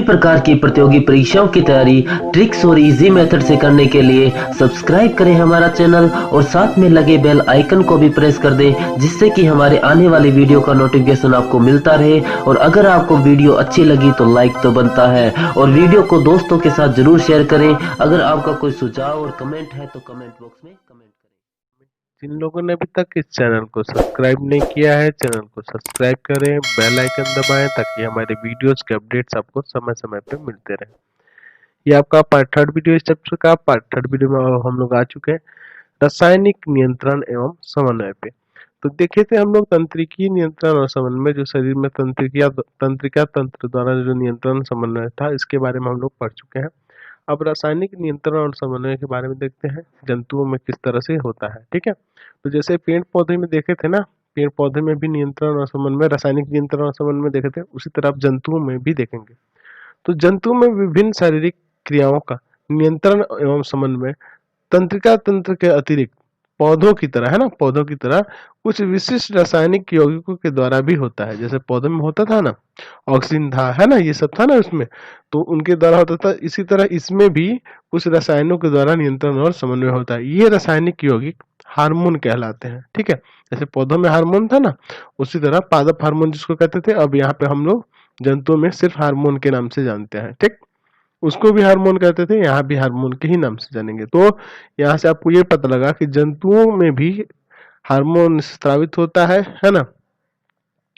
प्रकार की प्रतियोगी परीक्षाओं की तैयारी ट्रिक्स और इजी मेथड से करने के लिए सब्सक्राइब करें हमारा चैनल और साथ में लगे बेल आइकन को भी प्रेस कर दें, जिससे कि हमारे आने वाली वीडियो का नोटिफिकेशन आपको मिलता रहे। और अगर आपको वीडियो अच्छी लगी तो लाइक तो बनता है और वीडियो को दोस्तों के साथ जरूर शेयर करें। अगर आपका कोई सुझाव और कमेंट है तो कमेंट बॉक्स में कमेंट करें। जिन लोगों ने अभी तक इस चैनल को सब्सक्राइब नहीं किया है, चैनल को सब्सक्राइब करें, बेल आइकन दबाएं ताकि हमारे वीडियोस के अपडेट्स आपको समय समय पे मिलते रहें। ये आपका पार्ट थर्ड वीडियो इस चैप्टर का। पार्ट थर्ड वीडियो में हम लोग आ चुके हैं रासायनिक नियंत्रण एवं समन्वय पे। तो देखे थे हम लोग तंत्रिकीय नियंत्रण और समन्वय, जो शरीर में तंत्रिका तंत्र द्वारा जो नियंत्रण समन्वय था, इसके बारे में हम लोग पढ़ चुके हैं। अब रासायनिक नियंत्रण और समन्वय के बारे में देखते हैं, जंतुओं में किस तरह से होता है। ठीक है, तो जैसे पेड़ पौधे में देखे थे ना, पेड़ पौधे में भी नियंत्रण और समन्वय, रासायनिक नियंत्रण और समन्वय देखे थे, उसी तरह आप जंतुओं में भी देखेंगे। तो जंतुओं में विभिन्न शारीरिक क्रियाओं का नियंत्रण एवं समन्वय तंत्रिका तंत्र के अतिरिक्त पौधों की तरह, है ना, पौधों की तरह कुछ विशिष्ट रासायनिक यौगिकों के द्वारा भी होता है। जैसे पौधों में होता था ना, ऑक्सीजन था, है ना, ये सब था ना उसमें, तो उनके द्वारा होता था। इसी तरह इसमें भी कुछ रसायनों के द्वारा नियंत्रण और समन्वय होता है। ये रासायनिक यौगिक हार्मोन कहलाते हैं। ठीक है, जैसे पौधों में हार्मोन था ना, उसी तरह पादप हार्मोन जिसको कहते थे, अब यहाँ पे हम लोग जंतुओं में सिर्फ हार्मोन के नाम से जानते हैं। ठीक, उसको भी हार्मोन कहते थे, यहाँ भी हार्मोन के ही नाम से जानेंगे। तो यहाँ से आपको ये पता लगा कि जंतुओं में भी हार्मोन स्रावित होता है ना।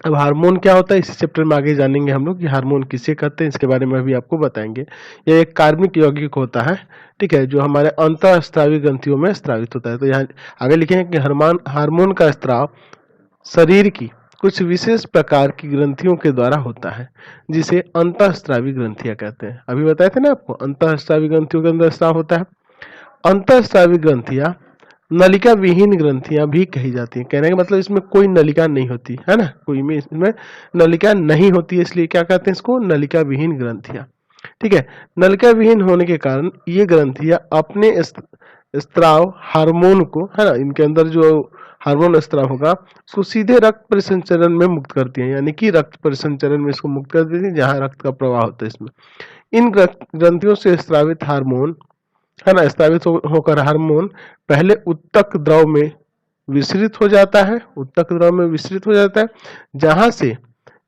अब हार्मोन क्या होता है, इसी चैप्टर में आगे जानेंगे हम लोग कि हार्मोन किसे कहते हैं, इसके बारे में भी आपको बताएंगे। यह एक कार्बनिक यौगिक होता है, ठीक है, जो हमारे अंतःस्रावी ग्रंथियों में स्रावित होता है। तो यहाँ आगे लिखेंगे कि हार्मोन का स्राव शरीर की कुछ विशेष प्रकार की ग्रंथियों के द्वारा होता है, जिसे अंतःस्रावी ग्रंथियां कहते हैं। अभी बताए थे ना आपको, अंतःस्रावी ग्रंथियों के अंदर स्राव होता है। अंतःस्रावी ग्रंथियां नलिका विहीन ग्रंथियां भी कही जाती हैं। कहने का मतलब इसमें कोई नलिका नहीं होती है ना, कोई में इसमें नलिका नहीं होती है, इसलिए क्या कहते हैं इसको, नलिका विहीन ग्रंथियां। ठीक है, नलिका विहीन होने के कारण ये ग्रंथियां अपने स्त्राव हार्मोन को, है ना, इनके अंदर जो हार्मोन स्त्राव होगा उसको सीधे रक्त परिसंचरण में मुक्त करती है, यानी कि रक्त परिसंचरण में इसको मुक्त कर देती है, जहां रक्त का प्रवाह होता है इसमें। इन ग्रंथियों से स्रावित हार्मोन, है ना, स्रावित होकर हार्मोन पहले उत्तक द्रव में विसरित हो जाता है, उत्तक द्रव में विसरित हो जाता है, जहां से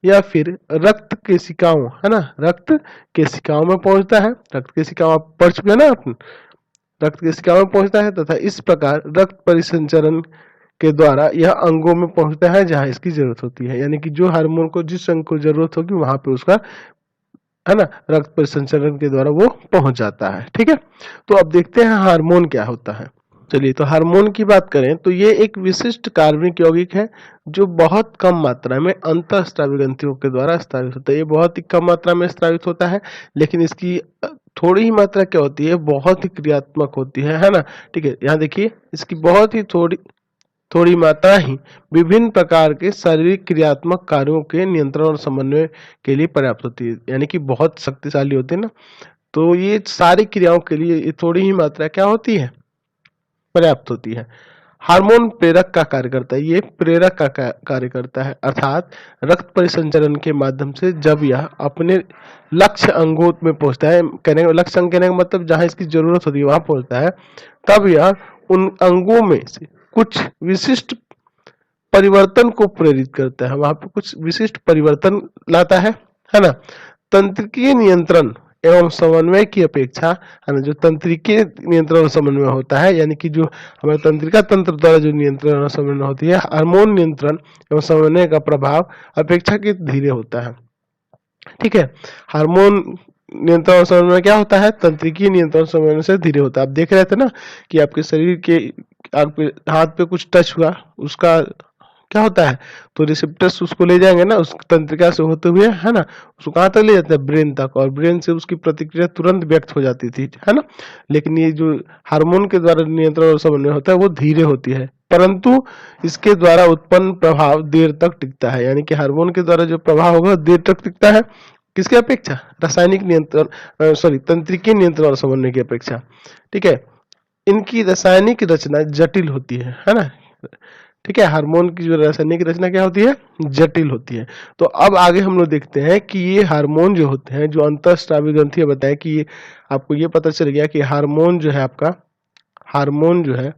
या फिर रक्त केशिकाओं, है ना, रक्त केशिकाओं में पहुंचता है। रक्त केशिकाओं आप पढ़ चुके हैं ना, आप रक्त केशिकाओं में पहुंचता है तथा इस प्रकार रक्त परिसंचरण के द्वारा यह अंगों में पहुंचता है जहां इसकी जरूरत होती है। यानी कि जो हार्मोन को जिस अंग को जरूरत होगी वहां पे उसका, है ना, रक्त परिसंचरण के द्वारा वो पहुंच जाता है। ठीक है, तो अब देखते हैं हार्मोन क्या होता है। चलिए, तो हार्मोन की बात करें तो ये एक विशिष्ट कार्बनिक यौगिक है जो बहुत कम मात्रा में अंतःस्रावी ग्रंथियों के द्वारा स्रावित होता है। ये बहुत ही कम मात्रा में स्रावित होता है, लेकिन इसकी थोड़ी ही मात्रा क्या होती है, बहुत ही क्रियात्मक होती है ना। ठीक है, यहाँ देखिए, इसकी बहुत ही थोड़ी मात्रा ही विभिन्न प्रकार के शारीरिक क्रियात्मक कार्यों के नियंत्रण और समन्वय के लिए पर्याप्त होती है। यानी कि बहुत शक्तिशाली होते हैं ना, तो ये सारी क्रियाओं के लिए ये थोड़ी ही मात्रा क्या होती है, पर्याप्त होती है। हार्मोन प्रेरक का कार्य करता है, ये प्रेरक का कार्य करता है, अर्थात रक्त परिसंचरण के माध्यम से जब यह अपने लक्ष्य अंगों में पहुंचता है, लक्ष्य अंग कहने का मतलब जहां इसकी जरूरत होती है वहां पहुंचता है, तब यह उन अंगों में से कुछ विशिष्ट परिवर्तन को प्रेरित करता है, वहां पे कुछ विशिष्ट परिवर्तन लाता है ना। तंत्रिकीय नियंत्रण एवं समन्वय की अपेक्षा, है ना, जो तंत्रिकीय नियंत्रण और समन्वय होता है, यानी कि जो हमारे तंत्रिका तंत्र द्वारा जो नियंत्रण और समन्वय होती है, हार्मोन नियंत्रण एवं समन्वय का प्रभाव अपेक्षाकृत धीरे होता है। ठीक है, हार्मोन नियंत्रण और समन्वय क्या होता है, तंत्रिकीय नियंत्रण समन्वय से धीरे होता है। आप देख रहे थे ना कि आपके शरीर के आपके हाथ पे कुछ टच हुआ, उसका क्या होता है, तो रिसेप्टर्स उसको ले जाएंगे ना, उस तंत्रिका से होते हुए, है ना, उसको कहाँ तक ले जाते हैं, ब्रेन तक, और ब्रेन से उसकी प्रतिक्रिया तुरंत व्यक्त हो जाती थी, है ना। लेकिन ये जो हार्मोन के द्वारा नियंत्रण और समन्वय होता है वो धीरे होती है, परंतु इसके द्वारा उत्पन्न प्रभाव देर तक टिकता है। यानी कि हार्मोन के द्वारा जो प्रभाव होगा देर तक टिकता है, किसके अपेक्षा, रासायनिक नियंत्रण तंत्रिकीय नियंत्रण और समन्वय की अपेक्षा। ठीक है, इनकी रासायनिक रचना जटिल होती है ना। ठीक है, हार्मोन की जो रासायनिक रचना क्या होती है, जटिल होती है। तो अब आगे हम लोग देखते हैं कि ये हार्मोन जो होते हैं, जो अंतःस्रावी ग्रंथि बताया कि ये आपको ये पता चल गया कि हार्मोन जो है आपका, हार्मोन जो है,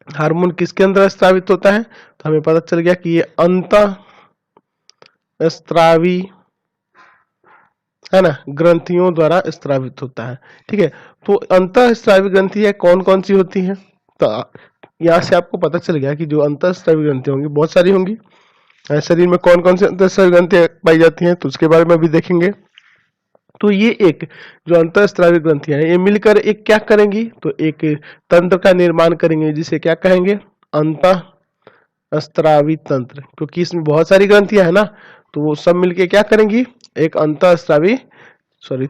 हार्मोन किसके अंदर स्रावित होता है, तो हमें पता चल गया कि ये अंतःस्रावी है ना, ग्रंथियों द्वारा स्रावित होता है। ठीक है, तो अंतःस्रावी ग्रंथि कौन कौन सी होती हैं, तो यहाँ से आपको पता चल गया कि जो अंतःस्रावी ग्रंथि होंगी बहुत सारी होंगी। शरीर में कौन कौन सी अंतःस्रावी ग्रंथियां पाई जाती हैं, तो उसके बारे में भी देखेंगे। तो ये एक जो अंतःस्रावी ग्रंथियां हैं, ये मिलकर एक क्या करेंगी, तो एक तंत्र का निर्माण करेंगे, जिसे क्या कहेंगे, अंतःस्रावी तंत्र। क्योंकि इसमें बहुत सारी ग्रंथियां है ना, तो वो सब मिलके क्या करेंगी, एक अंतःस्रावी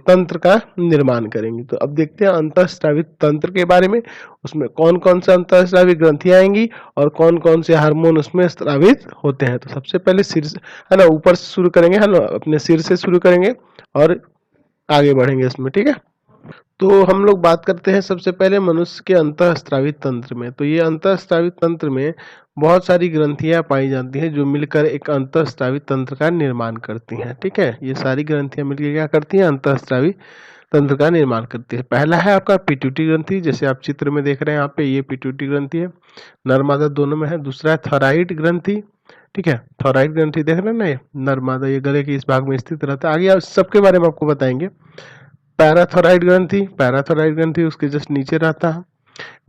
तंत्र का निर्माण करेंगी। तो अब देखते हैं अंतःस्रावी तंत्र के बारे में, उसमें कौन कौन से अंतःस्रावी ग्रंथियां आएंगी और कौन कौन से हार्मोन उसमें स्रावित होते हैं। तो सबसे पहले सिर से है ना, ऊपर से शुरू करेंगे, है ना, अपने सिर से शुरू करेंगे और आगे बढ़ेंगे इसमें। ठीक है, तो हम लोग बात करते हैं सबसे पहले मनुष्य के अंतःस्रावी तंत्र में। तो ये अंतःस्रावी तंत्र में बहुत सारी ग्रंथियां पाई जाती हैं जो मिलकर एक अंतःस्रावी तंत्र का निर्माण करती हैं। ठीक है, ये सारी ग्रंथियां मिलकर क्या करती हैं, अंतःस्रावी तंत्र का निर्माण करती है। पहला है आपका पिट्यूटरी ग्रंथि, जैसे आप चित्र में देख रहे हैं यहाँ पे, ये पिट्यूटरी ग्रंथि है, नर मादा दोनों में है। दूसरा है थायराइड ग्रंथि। ठीक है, थायराइड ग्रंथि देख रहे हैं ना, ये नर मादा, ये गले के इस भाग में स्थित रहता है। आगे आप सबके बारे में आपको बताएंगे। पैराथायराइड ग्रंथि, पैराथायराइड ग्रंथि उसके जस्ट नीचे रहता है।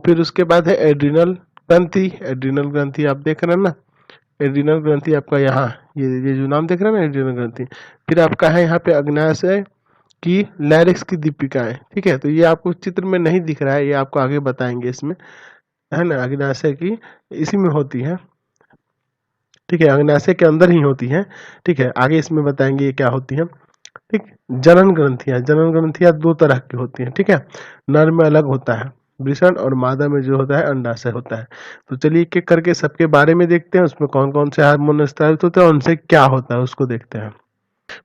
फिर उसके बाद है एड्रिनल ग्रंथि, एड्रिनल ग्रंथि आप देख रहे हैं ना, एड्रिनल ग्रंथि आपका यहाँ, ये जो नाम देख रहे हैं ना, एड्रिनल ग्रंथि। फिर आपका है यहाँ पे अग्नाशय की लैरिक्स की दीपिकाएं। ठीक है, तो ये आपको चित्र में नहीं दिख रहा है, ये आपको आगे बताएंगे इसमें, है ना, अग्नाशय की इसी में होती है। ठीक है, अग्नाशय के अंदर ही होती है। ठीक है, आगे इसमें बताएंगे ये क्या होती है। ठीक, जनन ग्रंथियां, जनन ग्रंथियां दो तरह की होती हैं। ठीक है, नर में अलग होता है वृषण, और मादा में जो होता है अंडाशय होता है। तो चलिए एक एक करके सबके बारे में देखते हैं, उसमें कौन कौन से हार्मोन स्रावित होते हैं, उनसे क्या होता है उसको देखते हैं।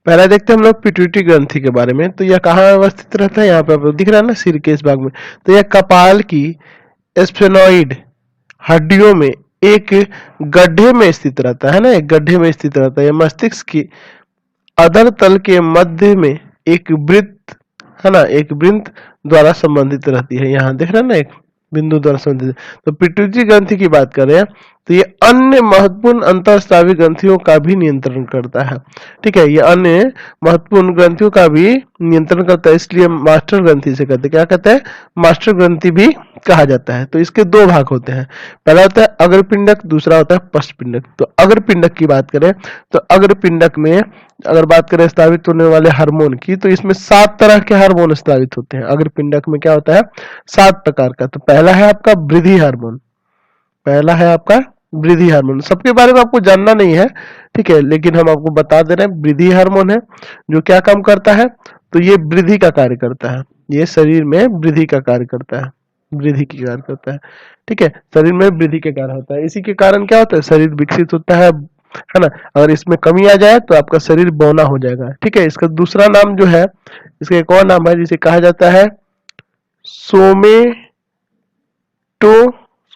पहला देखते हैं हम लोग पिट्यूटरी ग्रंथि के बारे में। तो यह कहाँ अवस्थित रहता है, यहाँ पे आपको दिख रहा है ना, सिर के इस भाग में। तो यह कपाल की स्फेनोइड हड्डियों में एक गड्ढे में स्थित रहता है ना, एक गड्ढे में स्थित रहता है। यह मस्तिष्क की अधर तल के मध्य में एक वृत्त, है ना, एक वृत्त द्वारा संबंधित रहती है। यहाँ देख रहे हैं ना, एक बिंदु द्वारा संबंधित। तो पिट्यूटरी ग्रंथि की बात करें तो ये अन्य महत्वपूर्ण अंतःस्रावी ग्रंथियों का भी नियंत्रण करता है। ठीक है, ये अन्य महत्वपूर्ण ग्रंथियों का भी नियंत्रण करता है, इसलिए मास्टर ग्रंथि से कहते हैं। क्या कहते हैं, मास्टर ग्रंथि भी कहा जाता है। तो इसके दो भाग होते हैं, पहला होता है अग्रपिंडक, दूसरा होता है पश्चपिंडक। तो अग्रपिंडक की बात करें तो अग्रपिंडक में अगर बात करें स्रावित होने वाले हार्मोन की, तो इसमें 7 तरह के हार्मोन स्रावित होते हैं। अग्रपिंडक में क्या होता है, 7 प्रकार का। तो पहला है आपका वृद्धि हार्मोन, पहला है आपका वृद्धि हार्मोन। सबके बारे में आपको जानना नहीं है, ठीक है, लेकिन हम आपको बता दे रहे हैं। वृद्धि हार्मोन है जो क्या काम करता है, तो ये वृद्धि का कार्य करता है, ये शरीर में वृद्धि का कार्य करता है, वृद्धि की कार्य करता है। ठीक है, शरीर में वृद्धि के कार्य होता है। इसी के कारण क्या होता है, शरीर विकसित होता है ना। अगर इसमें कमी आ जाए तो आपका शरीर बौना हो जाएगा। ठीक है, इसका दूसरा नाम जो है, इसका एक और नाम है जिसे कहा जाता है सोमेटो,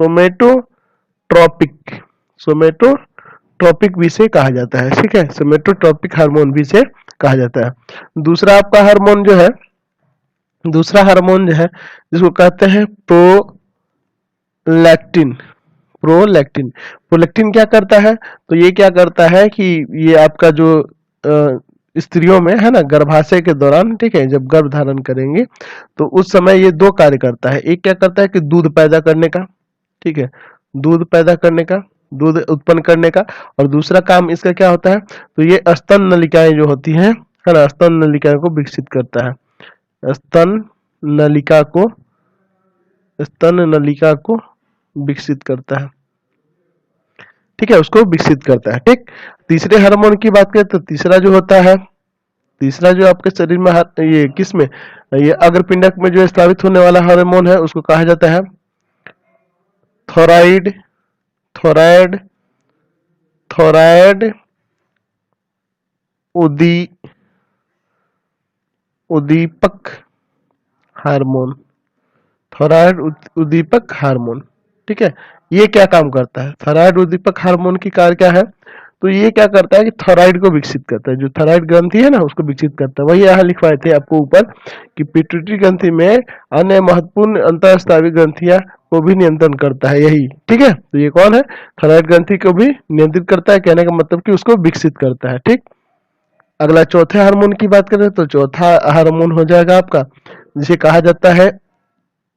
सोमेटोट्रोपिक, सोमेटोट्रोपिक भी से कहा जाता है। ठीक है, सोमेटोट्रोपिक हार्मोन भी से कहा जाता है। दूसरा आपका हार्मोन जो है, दूसरा हार्मोन जो है जिसको कहते हैं प्रोलैक्टिन, प्रोलैक्टिन। प्रोलैक्टिन क्या करता है, तो ये क्या करता है कि ये आपका जो स्त्रियों में है ना, गर्भाशय के दौरान, ठीक है, जब गर्भ धारण करेंगे तो उस समय ये दो कार्य करता है। एक क्या करता है कि दूध पैदा करने का, ठीक है, दूध पैदा करने का, दूध उत्पन्न करने का। और दूसरा काम इसका क्या होता है, तो ये स्तन नलिकाएं जो होती हैं, है ना, स्तन नलिकाओं को विकसित करता है, स्तन नलिका को, स्तन नलिका को विकसित करता है। ठीक है, उसको विकसित करता है। ठीक, तीसरे हार्मोन की बात करें तो तीसरा जो होता है, तीसरा जो आपके शरीर में ये किस में, ये अग्रपिंडक में जो स्रावित होने वाला हार्मोन है उसको कहा जाता है थोराइड, थोराइड, थोराइड उदी उद्दीपक हार्मोन, थोराइड उद्दीपक हार्मोन। ठीक है। ये क्या काम करता है, थायराइड उद्दीपक हार्मोन की कार्य क्या है, तो ये क्या करता है कि थायराइड को विकसित करता है, जो थायराइड ग्रंथि है ना उसको विकसित करता है। वही यहाँ लिखवाए थे आपको ऊपर कि पिट्यूटरी ग्रंथि में अन्य महत्वपूर्ण अंतःस्रावी ग्रंथियां को भी नियंत्रण करता है यही, ठीक है। तो ये कौन है, थायराइड ग्रंथि को भी नियंत्रित करता है, कहने का मतलब कि उसको विकसित करता है, ठीक। अगला चौथे हार्मोन की बात करें तो चौथा हार्मोन हो जाएगा आपका, जिसे कहा जाता है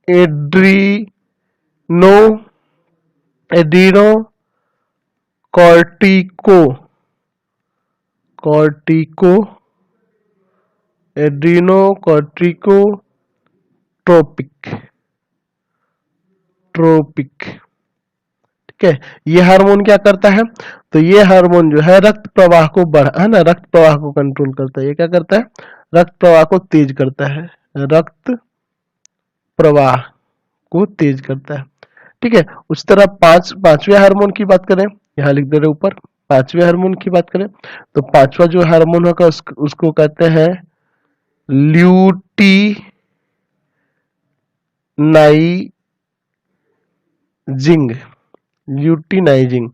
Adreno Adreno cortico cortico Adreno cortico trophic, ठीक है। ये हार्मोन क्या करता है, तो ये हार्मोन जो है रक्त प्रवाह को है ना, रक्त प्रवाह को कंट्रोल करता है। ये क्या करता है, रक्त प्रवाह को तेज करता है, रक्त प्रवाह को तेज करता है, ठीक है। उस तरह पांचवें हार्मोन की बात करें, यहाँ लिख दे रहे ऊपर, पांचवें हार्मोन की बात करें तो पांचवा जो हार्मोन होगा उसको कहते हैं ल्यूटिनाइजिंग, ल्यूटिनाइजिंग,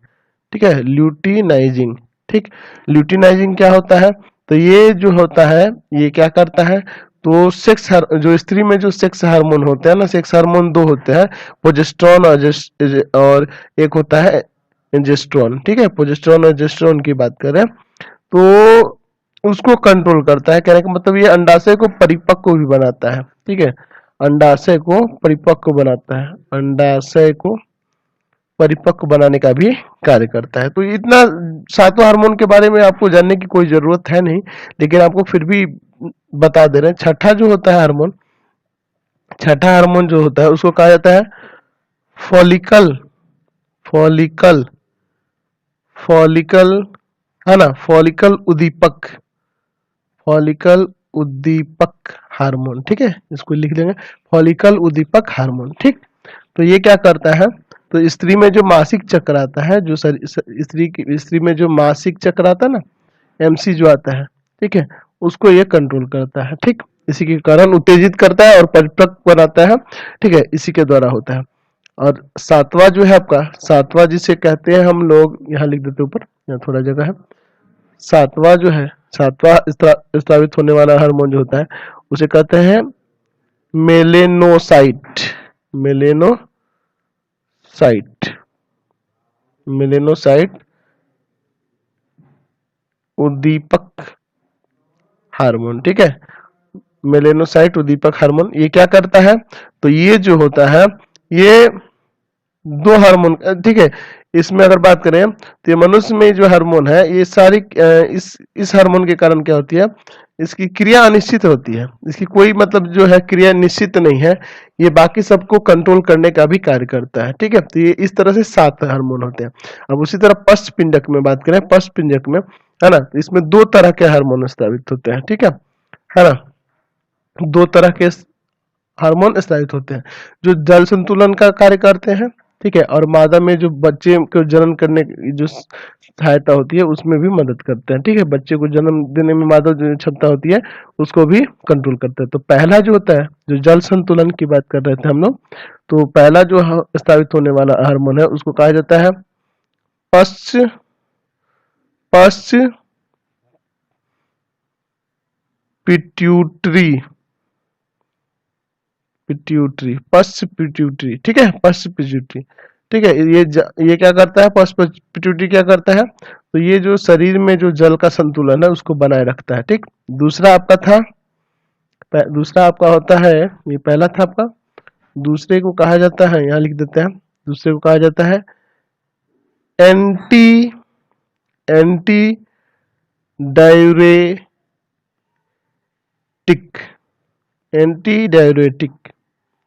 ठीक है, ल्यूटिनाइजिंग, ठीक। ल्यूटिनाइजिंग क्या होता है, तो ये जो होता है ये क्या करता है, तो जो स्त्री में जो सेक्स हार्मोन होते हैं ना, सेक्स हार्मोन दो होते हैं, प्रोजेस्टेरोन और एक होता है एंजेस्ट्रोन, ठीक है। प्रोजेस्टेरोन और एंजेस्ट्रोन की बात करें तो उसको कंट्रोल करता है, कहने का मतलब ये अंडाशय को परिपक्व भी बनाता है, ठीक है। अंडाशय को परिपक्व बनाता है, अंडाशय को परिपक्व बनाने का भी कार्य करता है। तो इतना सातों हार्मोन के बारे में आपको जानने की कोई जरूरत है नहीं, लेकिन आपको फिर भी बता दे रहे हैं। छठा जो होता है हार्मोन, छठा हार्मोन जो होता है उसको कहा जाता है फॉलिकल फॉलिकल फॉलिकल है ना, फॉलिकल उद्दीपक, फॉलिकल उद्दीपक हार्मोन, ठीक है। इसको लिख लेंगे फॉलिकल उद्दीपक हार्मोन, ठीक। तो ये क्या करता है, तो स्त्री में जो मासिक चक्र आता है, जो स्त्री में जो मासिक चक्र आता है ना, एमसी जो आता है, ठीक है, उसको ये कंट्रोल करता है, ठीक। इसी के कारण उत्तेजित करता है और परिपक्व बनाता है, ठीक है, इसी के द्वारा होता है। और सातवां जो है आपका, सातवां जिसे कहते हैं हम लोग, यहाँ लिख देते ऊपर, यहाँ थोड़ा जगह है। सातवां जो है, सातवां स्रावित होने वाला हार्मोन जो होता है उसे कहते हैं मेलेनोसाइट, मेलेनोसाइट, मेलेनोसाइट उद्दीपक हार्मोन, ठीक है। मेलेनोसाइट उद्दीपक हार्मोन ये क्या करता है, तो ये जो होता है ये दो हार्मोन, ठीक है। इसमें अगर बात करें तो ये मनुष्य में जो हार्मोन है ये सारी इस हार्मोन के कारण क्या होती है, इसकी क्रिया अनिश्चित होती है, इसकी कोई मतलब जो है क्रिया निश्चित नहीं है, ये बाकी सबको कंट्रोल करने का भी कार्य करता है, ठीक है। तो ये इस तरह से 7 हार्मोन होते हैं। अब उसी तरह पश्च पिंडक में बात करें, पश्च पिंडक में है ना, इसमें 2 तरह के हार्मोन स्रावित होते हैं, ठीक है ना। 2 तरह के हार्मोन स्रावित होते हैं जो जल संतुलन का कार्य करते हैं, ठीक है, और मादा में जो बच्चे को जन्म करने की जो सहायता होती है उसमें भी मदद करते हैं, ठीक है। बच्चे को जन्म देने में मादा जो क्षमता होती है उसको भी कंट्रोल करते हैं। तो पहला जो होता है, जो जल संतुलन की बात कर रहे थे हम लोग, तो पहला जो स्रावित होने वाला हार्मोन है उसको कहा जाता है पश्च पिट्यूटरी, पश्च पिट्यूटरी, ठीक है, पश्च पिट्यूटरी, ठीक है। ये क्या करता है, पश्च पिट्यूटरी क्या करता है, तो ये जो शरीर में जो जल का संतुलन है उसको बनाए रखता है, ठीक। दूसरा आपका होता है, ये पहला था आपका, दूसरे को कहा जाता है, यहाँ लिख देते हैं, दूसरे को कहा जाता है एंटी डाययूरेटिक,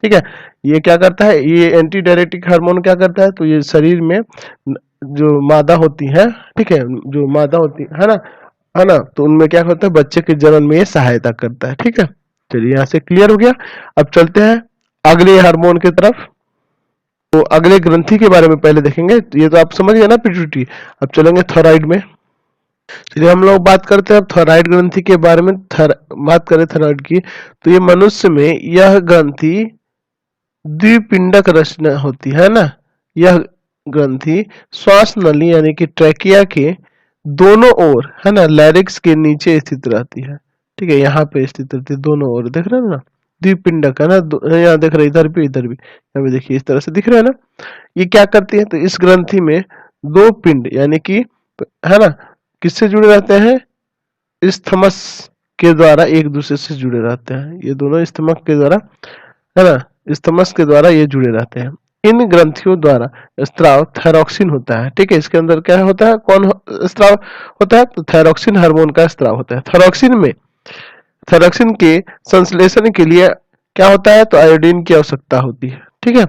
ठीक है। ये क्या करता है, ये एंटी डाययूरेटिक हार्मोन क्या करता है, तो ये शरीर में जो मादा होती है, ठीक है, जो मादा होती है ना, तो उनमें क्या होता है, बच्चे के जन्म में ये सहायता करता है, ठीक है। चलिए यहाँ से क्लियर हो गया। अब चलते हैं अगले हार्मोन की तरफ। तो अगले ग्रंथि के बारे में पहले देखेंगे, तो ये तो आप समझ गए ना पिट्यूटरी। अब चलेंगे थायराइड में। चलिए हम लोग बात करते हैं अब थायराइड ग्रंथि के बारे में। बात करें थायराइड की, तो ये मनुष्य में यह ग्रंथि द्विपिंडक रचना होती है ना, यह ग्रंथि श्वास नली यानी कि ट्रैकिया के दोनों ओर, है ना, लैरिक्स के नीचे स्थित रहती है। ठीक है, यहाँ पे स्थित रहती है दोनों ओर, देख रहे हो ना, द्विपिंडक है ना, यहाँ देख रहे इधर भी इधर भी, यहाँ पे देखिए इस तरह से दिख रहा है ना। ये क्या करती है, तो इस ग्रंथि में दो पिंड यानी कि, है ना, किससे जुड़े रहते हैं, इस्थमस के द्वारा एक दूसरे से जुड़े रहते हैं। ये दोनों इस्थमस के द्वारा, है ना, इस्थमस के द्वारा ये जुड़े रहते हैं। इन ग्रंथियों द्वारा स्त्राव थायरॉक्सिन होता है। ठीक है, इसके अंदर क्या होता है, कौन स्त्राव होता है, तो थायरॉक्सिन हार्मोन का स्त्राव होता है। थायरॉक्सिन के संश्लेषण के लिए क्या होता है, तो आयोडीन की आवश्यकता होती है। ठीक है,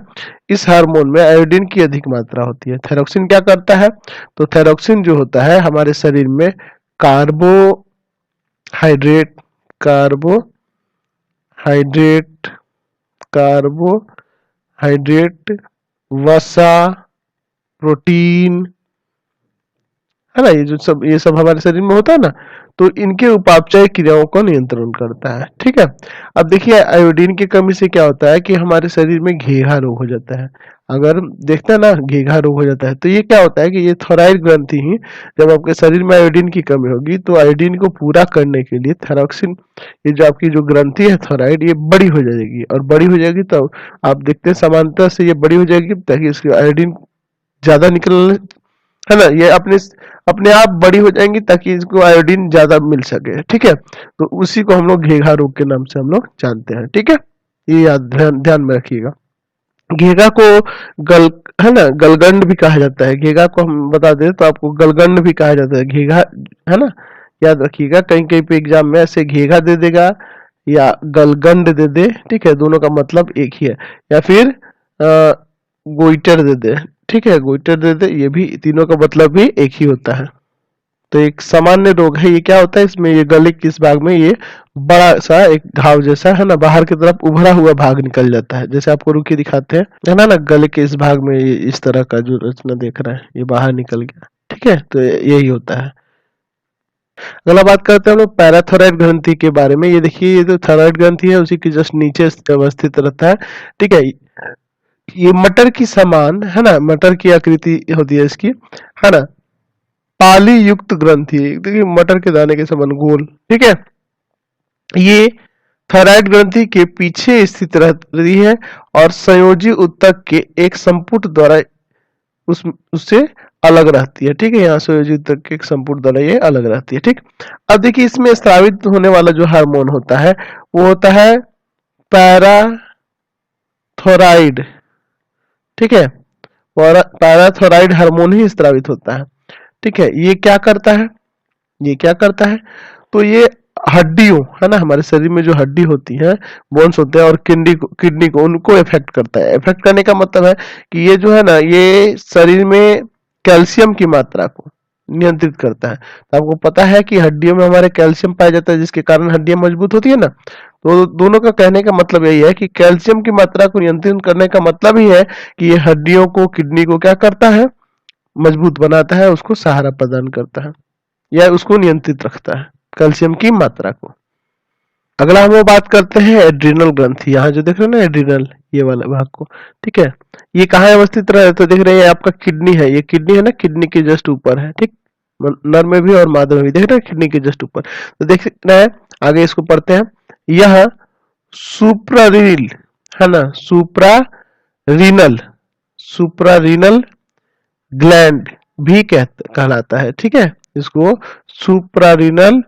इस हार्मोन में आयोडीन की अधिक मात्रा होती है। थायरॉक्सिन क्या करता है, तो थायरॉक्सिन जो होता है हमारे शरीर में कार्बोहाइड्रेट कार्बोहाइड्रेट कार्बोहाइड्रेट वसा, प्रोटीन, है ना, ये सब हमारे शरीर में होता है ना, तो इनके उपापचय क्रियाओं को नियंत्रण करता है। ठीक है, अब देखिए आयोडीन की कमी से क्या होता है कि हमारे शरीर में घेघा रोग हो जाता है। अगर देखते हैं ना, घेघा रोग हो जाता है, तो ये क्या होता है कि ये थायराइड ग्रंथि ही, जब आपके शरीर में आयोडीन की कमी होगी तो आयोडीन को पूरा करने के लिए थायरॉक्सिन, ये जो आपकी जो ग्रंथि है थायराइड, ये बड़ी हो जाएगी, और बड़ी हो जाएगी तो आप देखते हैं समानता से ये बड़ी हो जाएगी ताकि इसकी आयोडीन ज्यादा निकल, है ना, ये अपने आप बड़ी हो जाएंगी ताकि इसको आयोडीन ज्यादा मिल सके। ठीक है, तो उसी को हम लोग घेघा रोग के नाम से हम लोग जानते हैं। ठीक है, ये याद ध्यान में रखिएगा। घेघा को गल, है ना, गलगंड भी कहा जाता है। घेघा को हम बता दें तो आपको गलगंड भी कहा जाता है। घेघा, है ना, याद रखिएगा, कहीं कहीं पे एग्जाम में ऐसे घेघा दे देगा या गलगंड दे दे। ठीक है, दोनों का मतलब एक ही है, या फिर गोइटर दे दे। ठीक है, गोइटर दे दे, ये भी, तीनों का मतलब भी एक ही होता है। तो एक सामान्य रोग है। ये क्या होता है, इसमें ये गले के इस भाग में ये बड़ा सा एक घाव जैसा, है ना, बाहर की तरफ उभरा हुआ भाग निकल जाता है। जैसे आपको रुकी दिखाते हैं, है ना, गले के इस भाग में ये इस तरह का जो रचना देख रहे हैं, ये बाहर निकल गया। ठीक है, तो यही होता है। अगला बात करते हैं हम लोग पैराथायराइड ग्रंथि के बारे में। ये देखिए, ये जो थायराइड ग्रंथि है उसी के जस्ट नीचे अवस्थित रहता है। ठीक है, ये मटर की समान, है ना, मटर की आकृति होती है इसकी, है ना, पाली युक्त ग्रंथि, देखिए मटर के दाने के समान गोल। ठीक है, ये थायराइड ग्रंथि के पीछे स्थित रहती है और संयोजी उत्तक के एक संपुट द्वारा उससे अलग रहती है। ठीक है, यहाँ संयोजी उत्तक के एक संपुट द्वारा ये अलग रहती है। ठीक, अब देखिए इसमें स्रावित होने वाला जो हार्मोन होता है वो होता है पैराथोराइड। ठीक है, पैराथोराइड हार्मोन ही स्रावित होता है। ठीक है, ये क्या करता है, ये क्या करता है, तो ये हड्डियों, है ना, हमारे शरीर में जो हड्डी होती है, बोन्स होते हैं, और किडनी को उनको इफेक्ट करता है। इफेक्ट करने का मतलब है कि ये जो है ना, ये शरीर में कैल्शियम की मात्रा को नियंत्रित करता है। तो आपको पता है कि हड्डियों में हमारे कैल्शियम पाया जाता है, जिसके कारण हड्डियां मजबूत होती है ना। तो दोनों का कहने का मतलब यही है कि कैल्शियम की मात्रा को नियंत्रित करने का मतलब ही है कि ये हड्डियों को, किडनी को क्या करता है, मजबूत बनाता है, उसको सहारा प्रदान करता है या उसको नियंत्रित रखता है, कैल्शियम की मात्रा को। अगला हम लोग बात करते हैं एड्रिनल ग्रंथि। यहाँ जो देख रहे हैं ना एड्रिनल, ये वाला भाग को, ठीक है, ये कहाँ अवस्थित रहे, तो देख रहे हैं आपका किडनी है, ये किडनी है ना, किडनी के जस्ट ऊपर है। ठीक, नर में भी और मादा में भी, देख रहे हैं किडनी के जस्ट ऊपर। तो देख रहे हैं, आगे इसको पढ़ते हैं, यह सुप्रारीनल, है ना, सुप्रारीनल ग्लैंड भी कहलाता है। ठीक है, इसको सुप्रारीनल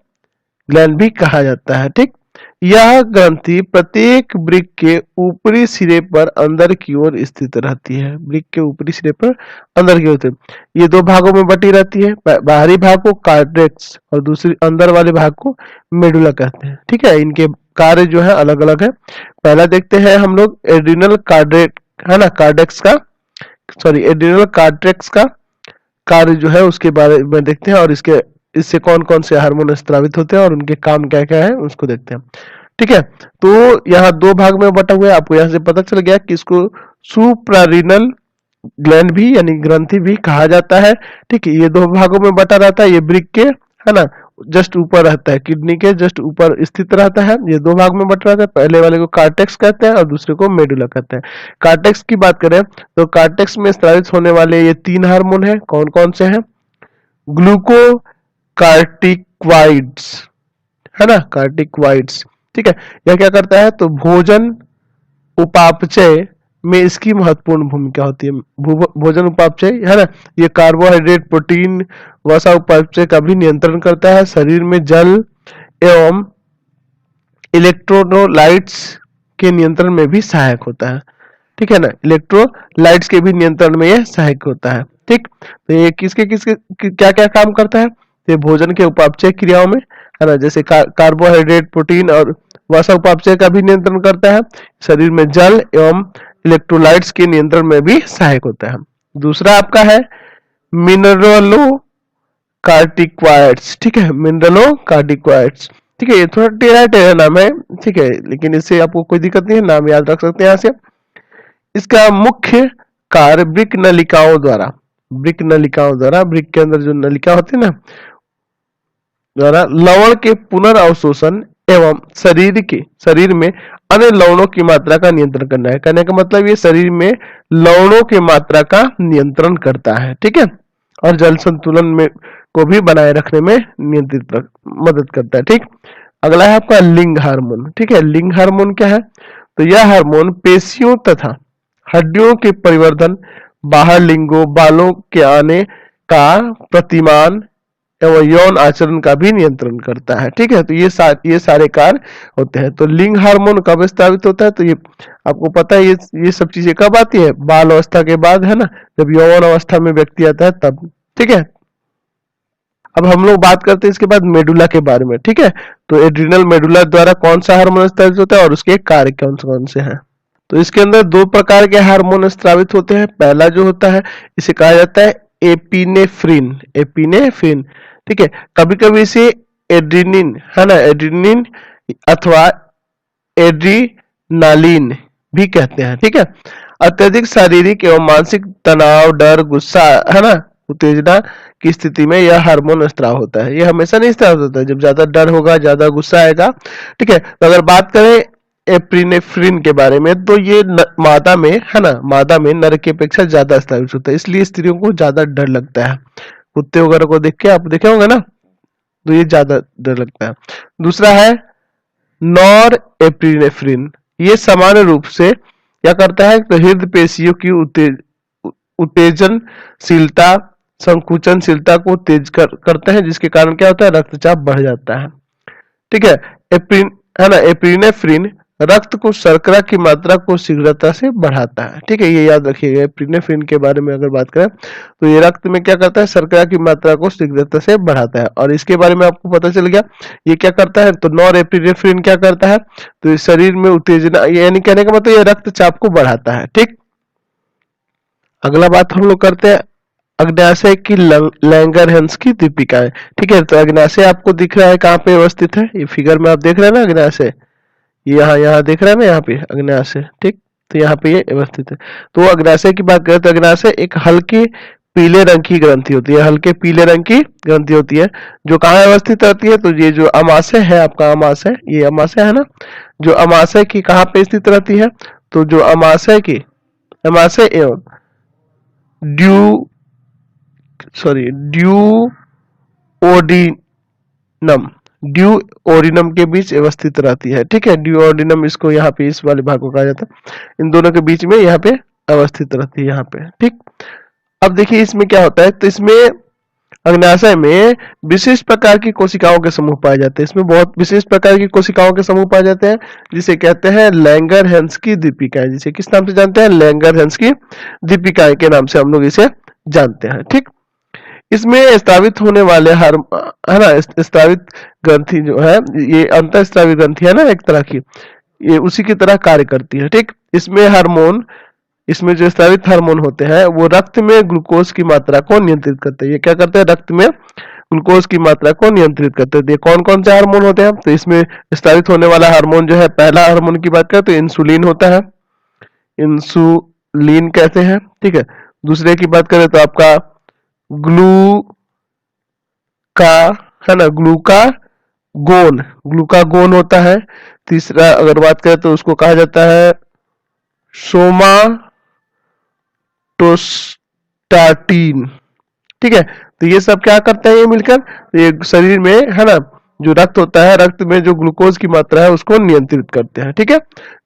ग्लैंड भी कहा जाता है। ठीक, यह ग्रंथि प्रत्येक वृक्क के ऊपरी सिरे पर अंदर की ओर स्थित रहती है। वृक्क के ऊपरी सिरे पर अंदर की ओर, ये दो भागों में बटी रहती है। बाहरी भाग को कार्डेक्स और दूसरी अंदर वाले भाग को मेडुला कहते हैं। ठीक है, इनके कार्य जो है अलग अलग है। पहला देखते हैं हम लोग एड्रिनल कार्डेक, है ना, कार्डेक्स का, सॉरी, एड्रिनल कार्टेक्स का कार्य जो है उसके बारे में देखते हैं, और इससे कौन कौन से हार्मोन स्रावित होते हैं और उनके काम क्या क्या है उसको देखते हैं। ठीक है, तो यहाँ दो भाग में बटा हुआ है, आपको यहाँ से पता चल गया कि इसको सुप्रारीनल ग्लैंड भी यानी ग्रंथि भी कहा जाता है। ठीक है, ये दो भागों में बटा रहता है, ये वृक्क के, है ना, जस्ट ऊपर रहता है, किडनी के जस्ट ऊपर स्थित रहता है। ये दो भाग में बंटा रहता है, पहले वाले को कार्टेक्स कहते हैं और दूसरे को मेडुला कहते हैं। कार्टेक्स की बात करें तो कार्टेक्स में स्रावित होने वाले ये 3 हार्मोन हैं। कौन कौन से हैं? ग्लूकोकार्टिक्वाइड्स, है ना, कार्टिक्वाइड्स। ठीक है, यह क्या करता है तो भोजन उपापचय में इसकी महत्वपूर्ण भूमिका होती है। भोजन उपापचय, है ना, ये कार्बोहाइड्रेट, प्रोटीन, वसा उपापचय का भी नियंत्रण करता है। शरीर में जल एवं इलेक्ट्रोलाइट्स के नियंत्रण में भी सहायक होता है। ठीक है ना, इलेक्ट्रोलाइट्स के भी नियंत्रण में यह सहायक होता है। ठीक, तो ये किसके किसके क्या क्या काम करता है? ये भोजन के उपापचय क्रियाओं में, है ना, जैसे कार्बोहाइड्रेट, प्रोटीन और वसा उपापचय का भी नियंत्रण करता है। शरीर में जल एवं इलेक्ट्रोलाइट्स के नियंत्रण में भी सहायक होता है। दूसरा आपका है मिनरलो कार्टिक्वाइड्स। ठीक है, मिनरलो कार्टिक्वाइड्स। ठीक है, ये थोड़ा टेढ़ा टेढ़ा नाम है, ठीक है, लेकिन इससे आपको कोई दिक्कत नहीं है, नाम याद रख सकते हैं यहाँ से। इसका मुख्य कार्य वृक्क नलिकाओं द्वारा, वृक्क के अंदर जो नलिका होती है ना, द्वारा लवण के पुनर्अवशोषण एवं शरीर में अन्य लवणों की मात्रा का नियंत्रण करना है। कहने का मतलब ये शरीर में लवणों की मात्रा का नियंत्रण करता है। ठीक है, और जल संतुलन में को भी बनाए रखने में मदद करता है। ठीक, अगला है आपका लिंग हार्मोन। ठीक है, लिंग हार्मोन क्या है तो यह हार्मोन पेशियों तथा हड्डियों के परिवर्धन, बाहर लिंगों, बालों के आने का प्रतिमान एवं यौन आचरण का भी नियंत्रण करता है। ठीक है, तो ये सारे कार्य होते हैं। तो लिंग हार्मोन कब स्रावित होता है तो ये आपको पता है, ये सब चीजें कब आती है? बाल अवस्था के बाद, है ना, जब यौवन अवस्था में व्यक्ति आता है तब। ठीक है, अब हम लोग बात करते हैं इसके बाद मेडुला के बारे में। ठीक है, तो एड्रिनल मेडुला द्वारा कौन सा हार्मोन स्रावित होता है और उसके कार्य कौन से हैं? तो इसके अंदर दो प्रकार के हार्मोन स्रावित होते हैं। पहला जो होता है इसे कहा जाता है एपिनेफ्रिन। ठीक है, कभी कभी इसे एड्रीनिन, है ना, एड्रीनिन अथवा एड्रीनालिन भी कहते हैं। ठीक है, अत्यधिक शारीरिक एवं मानसिक तनाव, डर, गुस्सा, है ना, उत्तेजना की स्थिति में यह हार्मोन स्राव होता है। यह हमेशा नहीं स्राव होता है, जब ज्यादा डर होगा, ज्यादा गुस्सा आएगा। ठीक है, तो अगर बात करें एपिनेफ्रिन के बारे में तो ये मादा में, है ना, मादा में नर की अपेक्षा ज्यादा स्रावित होता है, इसलिए स्त्रियों को ज्यादा डर लगता है। कुत्ते वगैरह को देख के आप देखे होंगे ना, तो ये ज्यादा डर लगता है। दूसरा है नॉर एपिनेफ्रिन। ये सामान्य रूप से क्या करता है तो हृदय पेशियों की उत्तेजनशीलता, संकुचनशीलता को तेज करते हैं, जिसके कारण क्या होता है रक्तचाप बढ़ जाता है। ठीक है, एपिनेफ्रिन रक्त को शर्करा की मात्रा को शीघ्रता से बढ़ाता है। ठीक है, ये याद रखिएगा। एपिनेफ्रिन के बारे में अगर बात करें तो ये रक्त में क्या करता है, शर्करा की मात्रा को शीघ्रता से बढ़ाता है। और इसके बारे में आपको पता चल गया ये क्या करता है तो नॉर एपिनेफ्रिन क्या करता है तो ये शरीर में उत्तेजना, यानी कहने का मतलब ये रक्तचाप को बढ़ाता है। ठीक, अगला बात हम लोग करते हैं अग्न्याशय की लैंगरहैंस की दीपिकाएं। ठीक है, तो अग्न्याशय आपको दिख रहा है कहाँ पे अवस्थित है? ये फिगर में आप देख रहे हैं ना अग्न्याशय, यहाँ देख रहे हैं ना, यहाँ पे अग्न्याशय। ठीक, तो यहाँ पे ये अवस्थित है। तो अग्न्याशय की बात करें तो अग्न्याशय एक हल्के पीले रंग की ग्रंथि होती है, हल्के पीले रंग की ग्रंथि होती है, जो कहाँ अवस्थित रहती है तो ये जो अमाशय है आपका, अमाशय, ये अमाशय है ना, जो अमाशय की कहाँ पे स्थित रहती है तो जो अमाशय एवं ड्यूओडिनम के बीच अवस्थित रहती है। ठीक है, ड्यूओडिनम इसको यहाँ पे इस वाले भाग को कहा जाता है, इन दोनों के बीच में यहाँ पे अवस्थित रहती है यहाँ पे। ठीक, अब देखिए इसमें क्या होता है तो इसमें अग्न्याशय में विशेष प्रकार की कोशिकाओं के समूह पाए जाते हैं। इसमें बहुत विशेष प्रकार की कोशिकाओं के समूह पाए जाते हैं, जिसे कहते हैं लैंगरहैंस की दीपिकाएं। जिसे किस नाम से जानते हैं? लैंगरहैंस की दीपिकाएं के नाम से हम लोग इसे जानते हैं। ठीक, इसमें स्रावित होने वाले है ना, स्रावित ग्रंथि जो है ये अंतर स्रावित ग्रंथि है ना एक तरह की, ये उसी की तरह कार्य करती है। ठीक, इसमें जो स्रावित हार्मोन होते हैं वो रक्त में ग्लूकोज की मात्रा को नियंत्रित करते हैं। ये क्या करते हैं? रक्त में ग्लूकोज की मात्रा को नियंत्रित करते हैं। ये कौन कौन से हार्मोन होते हैं तो इसमें स्रावित होने वाला हार्मोन जो है, पहला हार्मोन की बात करें तो इंसुलिन होता है, इंसुलिन कहते हैं। ठीक है, दूसरे की बात करें तो आपका ग्लूका है ना, ग्लूकागोन होता है। तीसरा अगर बात करें तो उसको कहा जाता है सोमाटोस्टाटिन। ठीक है, तो ये सब क्या करते हैं ये मिलकर, तो ये शरीर में, है ना, जो रक्त होता है, रक्त में जो ग्लूकोज की मात्रा है उसको नियंत्रित करते हैं। ठीक है,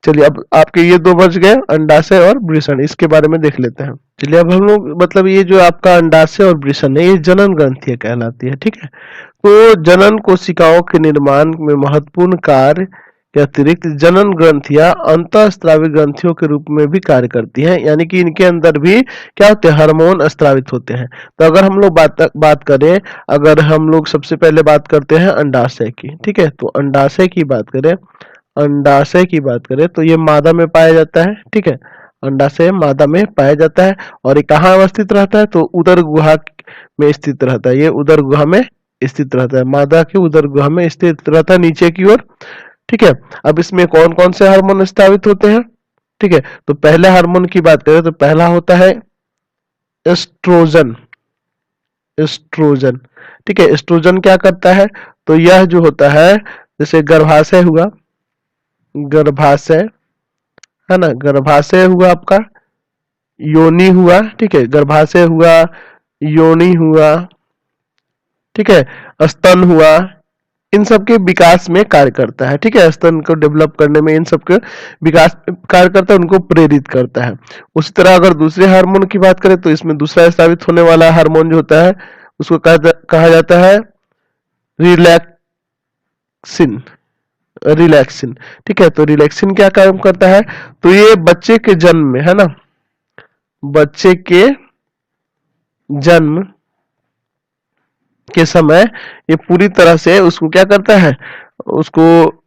चलिए अब आपके ये दो बच गए, अंडाशय और वृषण, इसके बारे में देख लेते हैं। चलिए अब हम लोग, मतलब ये जो आपका अंडाशय और वृषण है, ये जनन ग्रंथियां कहलाती है। ठीक है, तो जनन कोशिकाओं के निर्माण में महत्वपूर्ण कार्य के अतिरिक्त जनन ग्रंथियां अंतःस्रावी ग्रंथियों के रूप में भी कार्य करती हैं, यानी कि इनके अंदर भी क्या होते हैं, हार्मोन स्रावित होते हैं। तो अगर हम लोग बात करें, अगर हम लोग सबसे पहले बात करते हैं अंडाशय की। ठीक है, तो अंडाशय की बात करें तो ये मादा में पाया जाता है। ठीक है, अंडाशय मादा में पाया जाता है और ये कहाँ अवस्थित रहता है, तो उदर गुहा में स्थित रहता है। ये उदर गुहा में स्थित रहता है, मादा के उदर गुहा में स्थित रहता है, नीचे की ओर। ठीक है, अब इसमें कौन कौन से हार्मोन स्रावित होते हैं। ठीक है, तो पहले हार्मोन की बात करें तो पहला होता है एस्ट्रोजन। ठीक है, एस्ट्रोजन क्या करता है, तो यह जो होता है, जैसे गर्भाशय है ना, गर्भाशय हुआ आपका, योनि हुआ। ठीक है, गर्भाशय हुआ, योनि हुआ, ठीक है, स्तन हुआ, इन सब के विकास में कार्य करता है। ठीक है, स्तन को डेवलप करने में इन सब के विकास कार्य करता है, उनको प्रेरित करता है। उसी तरह अगर दूसरे हार्मोन की बात करें तो इसमें दूसरा स्रावित होने वाला हार्मोन जो होता है उसको कहा जाता है रिलैक्सिन। ठीक है, तो रिलैक्सिन क्या काम करता है, तो ये बच्चे के जन्म में, है ना, बच्चे के जन्म के समय ये पूरी तरह से उसको क्या करता है, उसको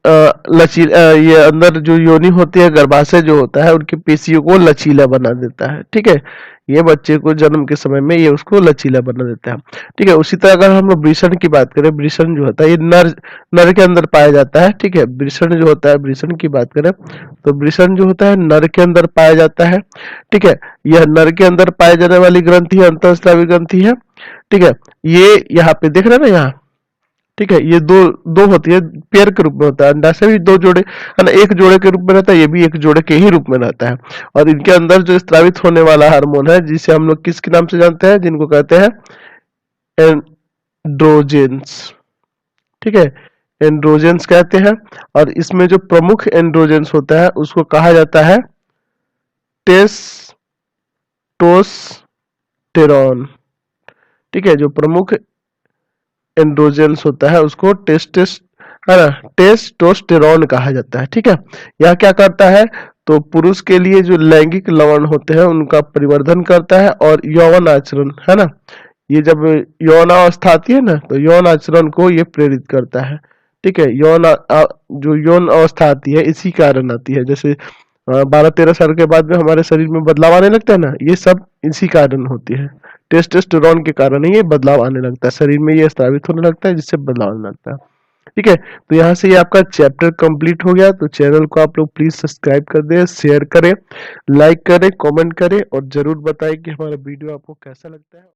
ये अंदर जो योनि होती है, गर्भाशय जो होता है, उनकी पेशियों को लचीला बना देता है। ठीक है, ये बच्चे को जन्म के समय में ये उसको लचीला बना देता है। ठीक है, उसी तरह अगर हम लोग वृषण की बात करें, वृषण जो होता है ये नर के अंदर पाया जाता है। ठीक है, वृषण जो होता है, वृषण की बात करें तो वृषण जो होता है नर के अंदर पाया जाता है। ठीक है, यह नर के अंदर पाए जाने वाली ग्रंथि है, अंतःस्रावी ग्रंथि है। ठीक है, ये यहाँ पे देख रहे हैं ना यहाँ, ठीक है, ये दो होती है, पेयर के रूप में होता है। अंडाशय भी दो जोड़े, है ना, एक जोड़े के रूप में रहता है, ये भी एक जोड़े के ही रूप में रहता है। और इनके अंदर जो स्रावित होने वाला हार्मोन है, जिसे हम लोग किसके नाम से जानते हैं, जिनको कहते हैं एंड्रोजेंस। ठीक है, एंड्रोजेंस कहते हैं। और इसमें जो प्रमुख एंड्रोजेंस होता है उसको कहा जाता है टेस्टोस्टेरॉन। ठीक है, जो प्रमुख एंड्रोजेंस होता है उसको टेस्टोस्टेरॉन कहा जाता है। ठीक है, यह क्या करता है, तो पुरुष के लिए जो लैंगिक लवण होते हैं उनका परिवर्धन करता है और यौवन आचरण, है ना, ये जब यौनावस्था आती है ना, तो यौन आचरण को ये प्रेरित करता है। ठीक है, जो यौन अवस्था आती है इसी कारण आती है, जैसे 12-13 साल के बाद में हमारे शरीर में बदलाव आने लगता है ना, ये सब इसी कारण होती है, टेस्टोस्टेरोन के कारण ही ये बदलाव आने लगता है, शरीर में ये स्रावित होने लगता है, जिससे बदलाव आने लगता है। ठीक है, तो यहाँ से ये आपका चैप्टर कंप्लीट हो गया। तो चैनल को आप लोग प्लीज सब्सक्राइब कर दें, शेयर करें, लाइक करें, कमेंट करें और जरूर बताएं कि हमारा वीडियो आपको कैसा लगता है।